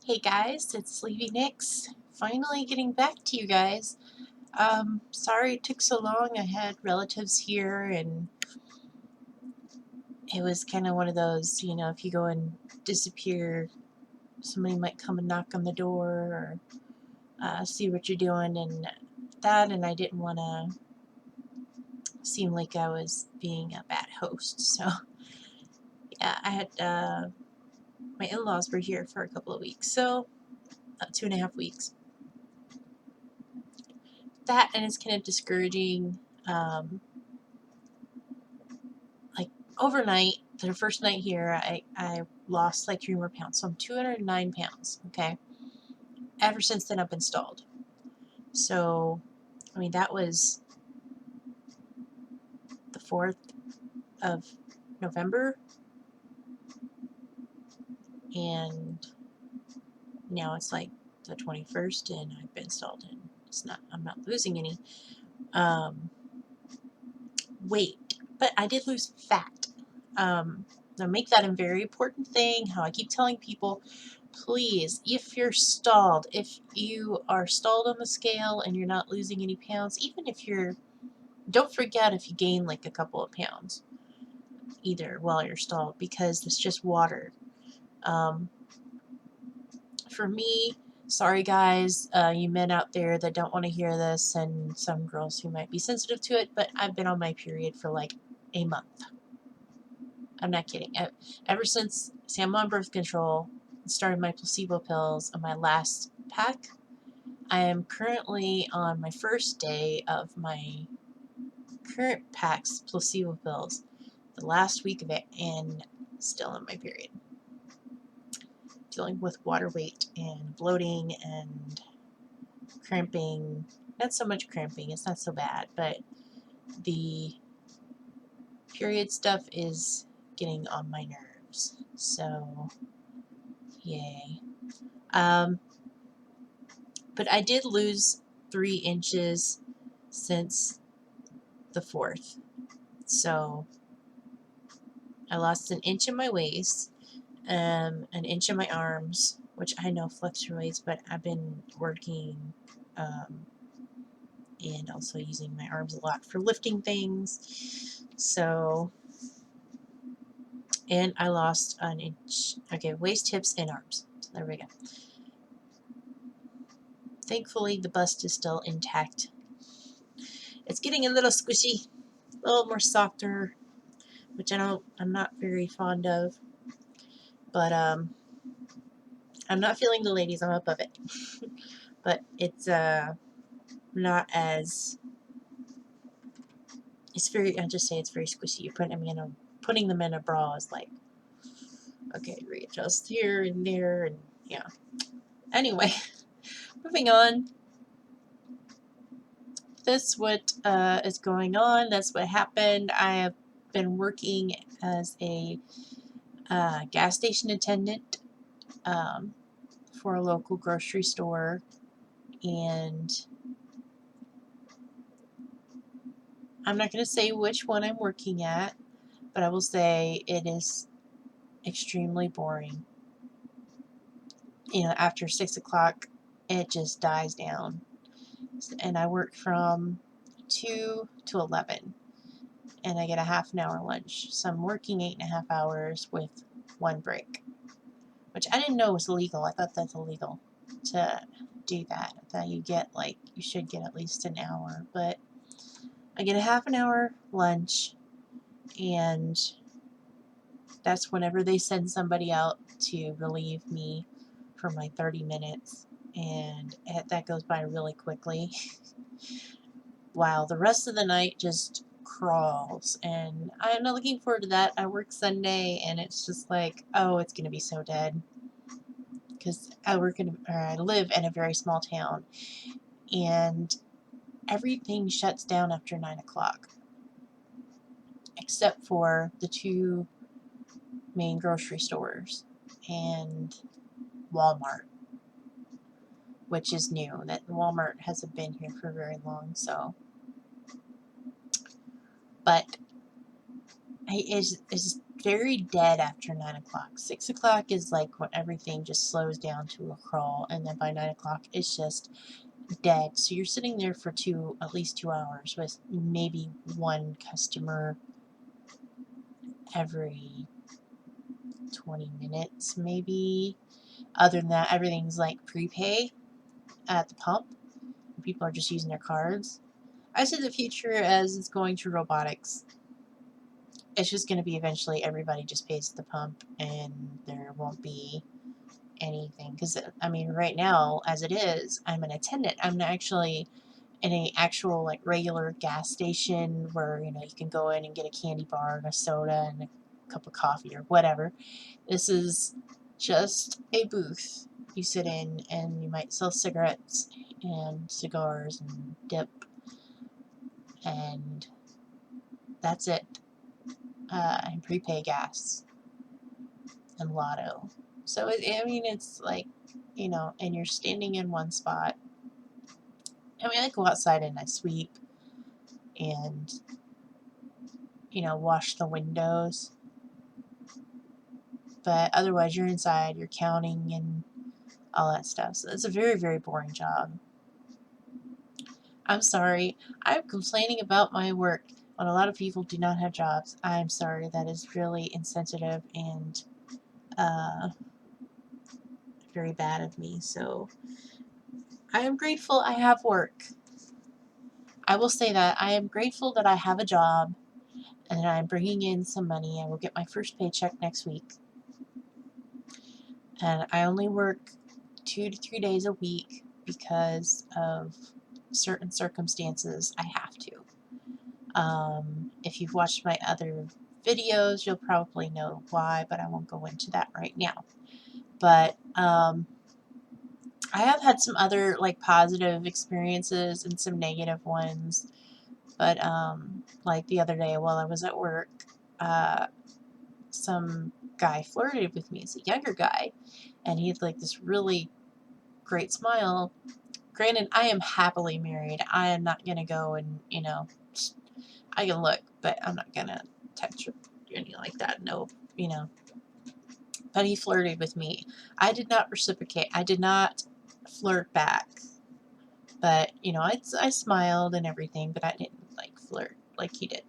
Hey guys, it's Sleepy Nix. Finally getting back to you guys. Sorry it took so long. I had relatives here and it was kind of one of those, if you go and disappear, somebody might come and knock on the door or see what you're doing and I didn't want to seem like I was being a bad host. So, yeah, I had, my in-laws were here for a couple of weeks, so 2.5 weeks. That and it's kind of discouraging. Like overnight, the first night here, I lost like 3 more pounds. So I'm 209 pounds, okay? Ever since then, I've been stalled. So, I mean, that was the 4th of November, and now it's like the 21st, and I've been stalled, and I'm not losing any weight, but I did lose fat. Now make that a very important thing. How I keep telling people, please, if you are stalled on the scale and you're not losing any pounds, even if don't forget if you gain like a couple of pounds either while you're stalled, because it's just water. For me, sorry guys, you men out there that don't want to hear this, and some girls who might be sensitive to it, but I've been on my period for like a month. I'm not kidding. Ever since I'm on birth control, started my placebo pills on my last pack, I am currently on my first day of my current pack's placebo pills, the last week of it, and still on my period. Dealing with water weight and bloating and cramping. Not so much cramping, it's not so bad, but the period stuff is getting on my nerves. So, yay. But I did lose 3 inches since the 4th. So I lost an inch in my waist, an inch in my arms, which I know fluctuates, but I've been working and also using my arms a lot for lifting things. So, and I lost an inch. Okay, waist, hips, and arms. So there we go. Thankfully, the bust is still intact. It's getting a little squishy, a little more softer, which I'm not very fond of. But I'm not feeling the ladies. I'm above it. But it's not as, it's very, I just say it's very squishy. You're putting them in a bra is like, okay, readjust here and there, and yeah. Anyway, moving on. That's what is going on. That's what happened. I have been working as a gas station attendant for a local grocery store, and I'm not going to say which one I'm working at, but I will say it is extremely boring. After 6 o'clock, it just dies down. And I work from 2 to 11, and I get a half an hour lunch. So I'm working 8.5 hours with 1 break, which I didn't know was illegal. I thought that's illegal to do that. I thought you should get at least an hour, but I get a half an hour lunch, and that's whenever they send somebody out to relieve me for my 30 minutes, and that goes by really quickly. While the rest of the night just crawls, and I'm not looking forward to that. I work Sunday, and it's just like, oh, it's gonna be so dead, because I live in a very small town, and everything shuts down after 9 o'clock, except for the 2 main grocery stores and Walmart, which is new. That Walmart hasn't been here for very long, so. But it's very dead after 9 o'clock. 6 o'clock is like when everything just slows down to a crawl, and then by 9 o'clock it's just dead. So you're sitting there for at least 2 hours with maybe one customer every 20 minutes, maybe. Other than that, everything's like prepay at the pump. People are just using their cards. I see the future as it's going to robotics. It's just going to be eventually everybody just pays the pump and there won't be anything. Because, I mean, right now, as it is, I'm an attendant. I'm actually in a actual, like, regular gas station where, you know, you can go in and get a candy bar and a soda and a cup of coffee or whatever. This is just a booth you sit in, and you might sell cigarettes and cigars and dip, and that's it. And prepay gas and lotto. So, I mean, it's like, you know, and you're standing in one spot. I mean, I go outside and I sweep and, you know, wash the windows. But otherwise, you're inside, you're counting and all that stuff. So it's a very, very boring job. I'm sorry. I'm complaining about my work when a lot of people do not have jobs. I'm sorry. That is really insensitive and very bad of me. So I am grateful I have work. I will say that. I am grateful that I have a job and that I'm bringing in some money. I will get my first paycheck next week. And I only work 2 to 3 days a week because of certain circumstances. I have to. If you've watched my other videos, you'll probably know why, but I won't go into that right now. But I have had some other like positive experiences and some negative ones. But like the other day while I was at work, some guy flirted with me. It's a younger guy, and he had like this really great smile. Granted, I am happily married. I am not gonna go and, you know, I can look, but I'm not gonna touch or anything like that. No, you know. But he flirted with me. I did not reciprocate. I did not flirt back. But, you know, I smiled and everything, but I didn't like flirt like he did.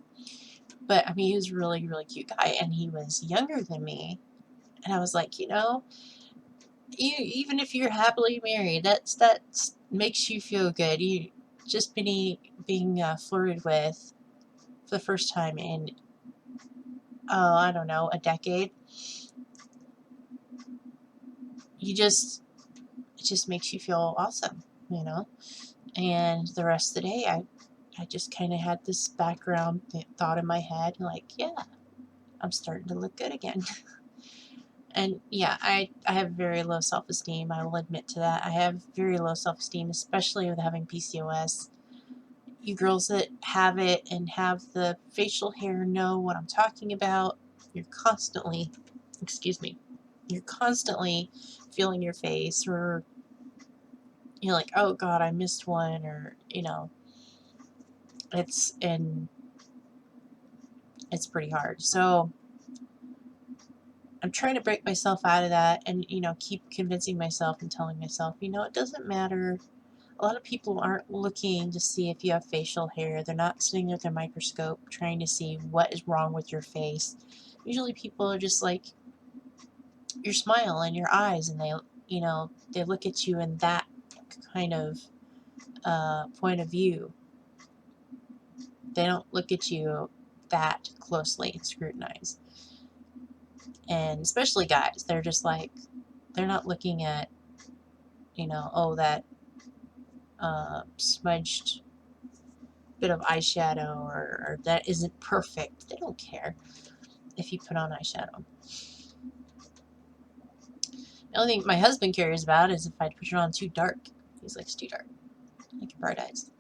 But I mean, he was a really, really cute guy, and he was younger than me. And I was like, you know, even if you're happily married, that makes you feel good. You just being flirted with for the first time in, I don't know, a decade. It just makes you feel awesome, you know. And the rest of the day, I just kind of had this background thought in my head, like, yeah, I'm starting to look good again. And yeah, I have very low self-esteem. I will admit to that. I have very low self-esteem, especially with having PCOS. You girls that have it and have the facial hair know what I'm talking about. You're constantly, excuse me, you're constantly feeling your face, or you're like, oh God, I missed one, or, you know, it's pretty hard. So I'm trying to break myself out of that and, you know, keep convincing myself and telling myself, you know, it doesn't matter. A lot of people aren't looking to see if you have facial hair. They're not sitting with their microscope trying to see what is wrong with your face. Usually people are just like your smile and your eyes, and they, you know, they look at you in that kind of point of view. They don't look at you that closely and scrutinize. And especially guys, they're just like, they're not looking at, you know, oh, that smudged bit of eyeshadow, or that isn't perfect. They don't care if you put on eyeshadow. The only thing my husband cares about is if I put it on too dark. He's like, it's too dark. Like your bright eyes.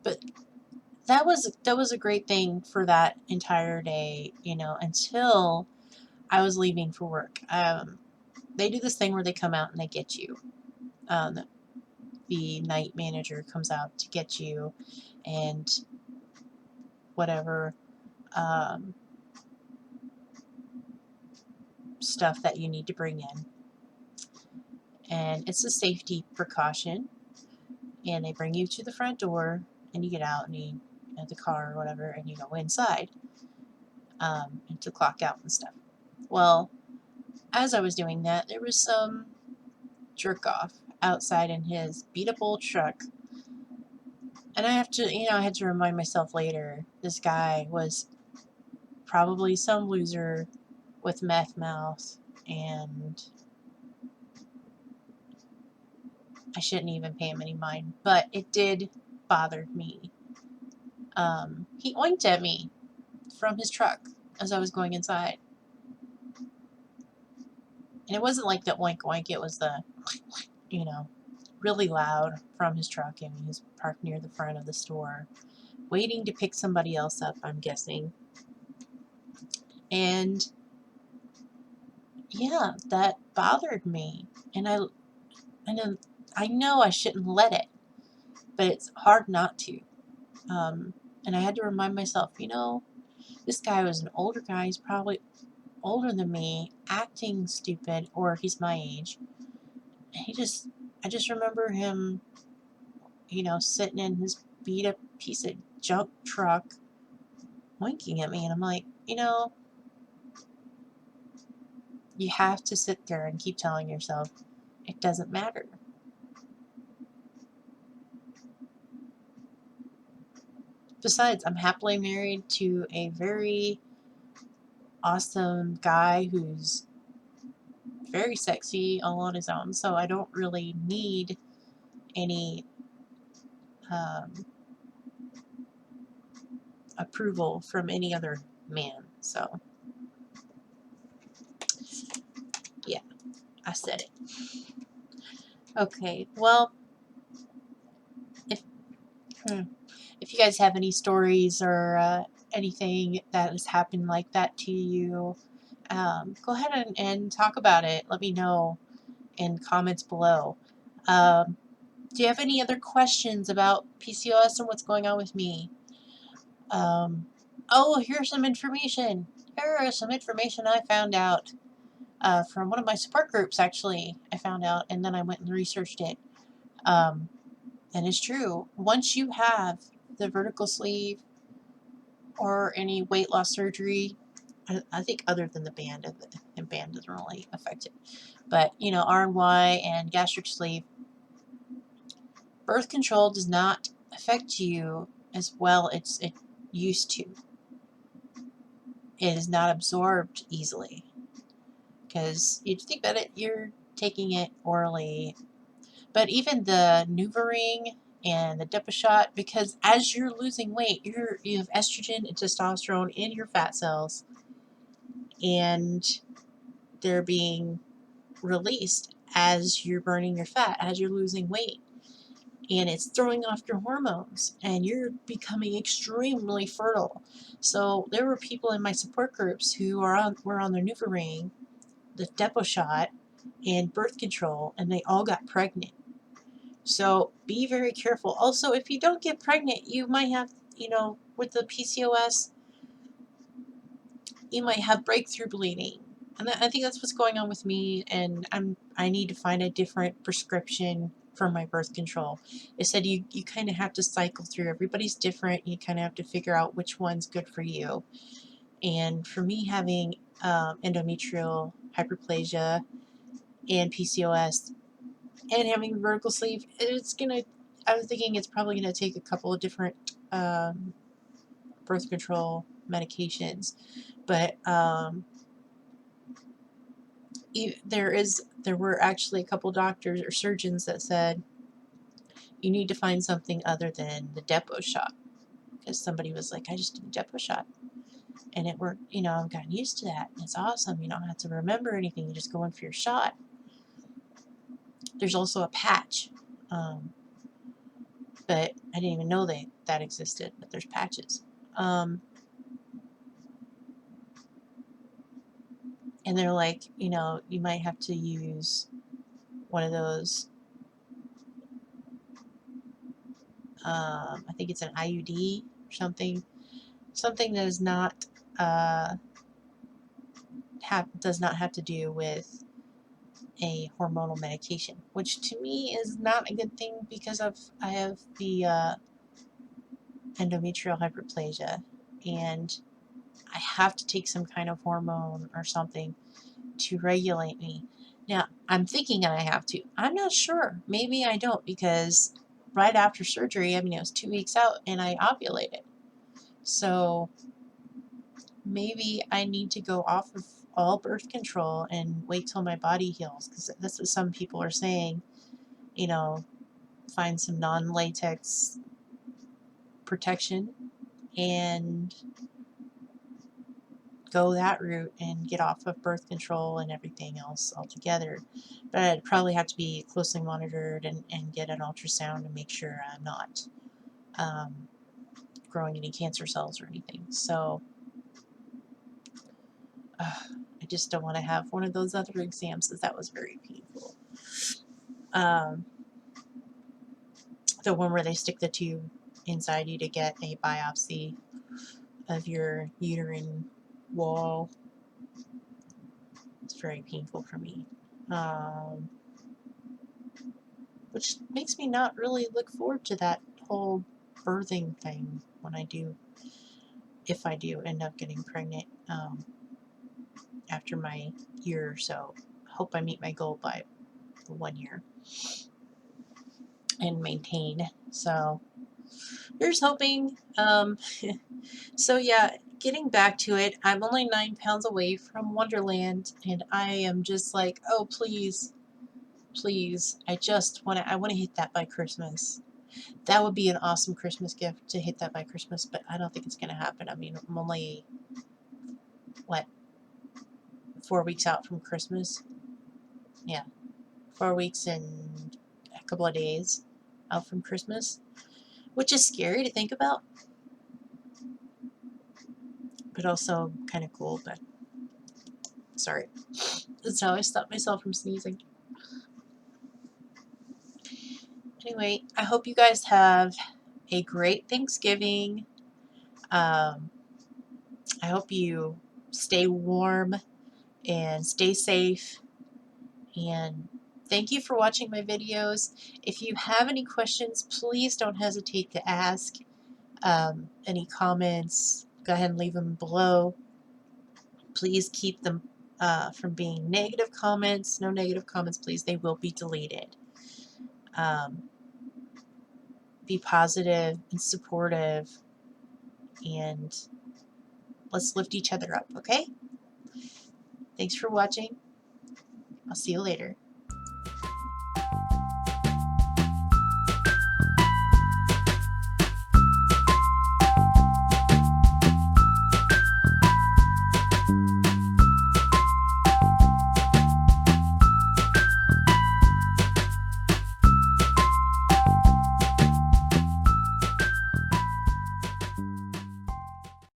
But that was a great thing for that entire day, you know, until I was leaving for work. They do this thing where they come out and they get you. The night manager comes out to get you, and whatever stuff that you need to bring in. And it's a safety precaution. And they bring you to the front door, and you get out and you at the car or whatever, and you go inside and to clock out and stuff. Well, as I was doing that, there was some jerk off outside in his beat up old truck. And I have to, I had to remind myself later, this guy was probably some loser with meth mouth, and I shouldn't even pay him any mind, but it did bother me. He oinked at me from his truck as I was going inside. And it wasn't like the oink oink, it was the, really loud from his truck, and he was parked near the front of the store, waiting to pick somebody else up, I'm guessing. And yeah, that bothered me. And I know I shouldn't let it, but it's hard not to. And I had to remind myself, this guy was an older guy. He's probably older than me, acting stupid, or he's my age. I just remember him, sitting in his beat up piece of junk truck, winking at me, and I'm like, you have to sit there and keep telling yourself it doesn't matter. Besides, I'm happily married to a very awesome guy who's very sexy all on his own, so I don't really need any approval from any other man. So, yeah, I said it. Okay, well, if you guys have any stories or anything that has happened like that to you, go ahead and talk about it. Let me know in comments below. Do you have any other questions about PCOS and what's going on with me? Oh, here's some information. Here is some information I found out from one of my support groups, actually. I found out, and then I went and researched it. And it's true. Once you have the vertical sleeve or any weight loss surgery, I think other than the band, and band doesn't really affect it, but RNY and gastric sleeve, birth control does not affect you as well as it used to. It is not absorbed easily because you think about it, you're taking it orally. But even the NuvaRing and the Depo-Shot, because as you're losing weight, you have estrogen and testosterone in your fat cells, and they're being released as you're burning your fat, as you're losing weight. And it's throwing off your hormones, and you're becoming extremely fertile. So there were people in my support groups who were on the NuvaRing, the Depo-Shot, and birth control, and they all got pregnant. So be very careful. Also, if you don't get pregnant, you might have, with the PCOS, you might have breakthrough bleeding. And I think that's what's going on with me, and I need to find a different prescription for my birth control. It said you kind of have to cycle through. Everybody's different. You kind of have to figure out which one's good for you. And for me, having endometrial hyperplasia and PCOS and having vertical sleeve, I was thinking it's probably gonna take a couple of different birth control medications, but there were actually a couple doctors or surgeons that said you need to find something other than the Depo-Shot, because somebody was like, I just did a Depo-Shot and it worked. I've gotten used to that. It's awesome. You don't have to remember anything. You just go in for your shot. There's also a patch, but I didn't even know that existed, but there's patches. And they're like, you might have to use one of those, I think it's an IUD or something, something that is not does not have to do with a hormonal medication, which to me is not a good thing because I have the endometrial hyperplasia, and I have to take some kind of hormone or something to regulate me. Now, I'm thinking I have to. I'm not sure. Maybe I don't, because right after surgery, I mean, it was 2 weeks out and I ovulated. So maybe I need to go off of all birth control and wait till my body heals, because that's what some people are saying. You know, find some non-latex protection and go that route and get off of birth control and everything else altogether. But I'd probably have to be closely monitored and get an ultrasound to make sure I'm not growing any cancer cells or anything. So I just don't want to have one of those other exams, because that was very painful. The one where they stick the tube inside you to get a biopsy of your uterine wall. It's very painful for me. Which makes me not really look forward to that whole birthing thing when I do, if I do end up getting pregnant after my year or so. Hope I meet my goal by the 1 year and maintain. So here's hoping. So yeah, getting back to it, I'm only 9 pounds away from Wonderland, and I am just like, oh please, please, I want to hit that by Christmas. That would be an awesome Christmas gift, to hit that by Christmas, but I don't think it's going to happen. I mean, I'm only, what, 4 weeks out from Christmas? Yeah, 4 weeks and a couple of days out from Christmas, which is scary to think about, but also kind of cool. But sorry, that's how I stopped myself from sneezing. Anyway, I hope you guys have a great Thanksgiving. I hope you stay warm and stay safe, and thank you for watching my videos. If you have any questions, please don't hesitate to ask. Any comments, go ahead and leave them below. Please keep them from being negative comments. No negative comments, please. They will be deleted. Be positive and supportive, and let's lift each other up, okay? Thanks for watching. I'll see you later.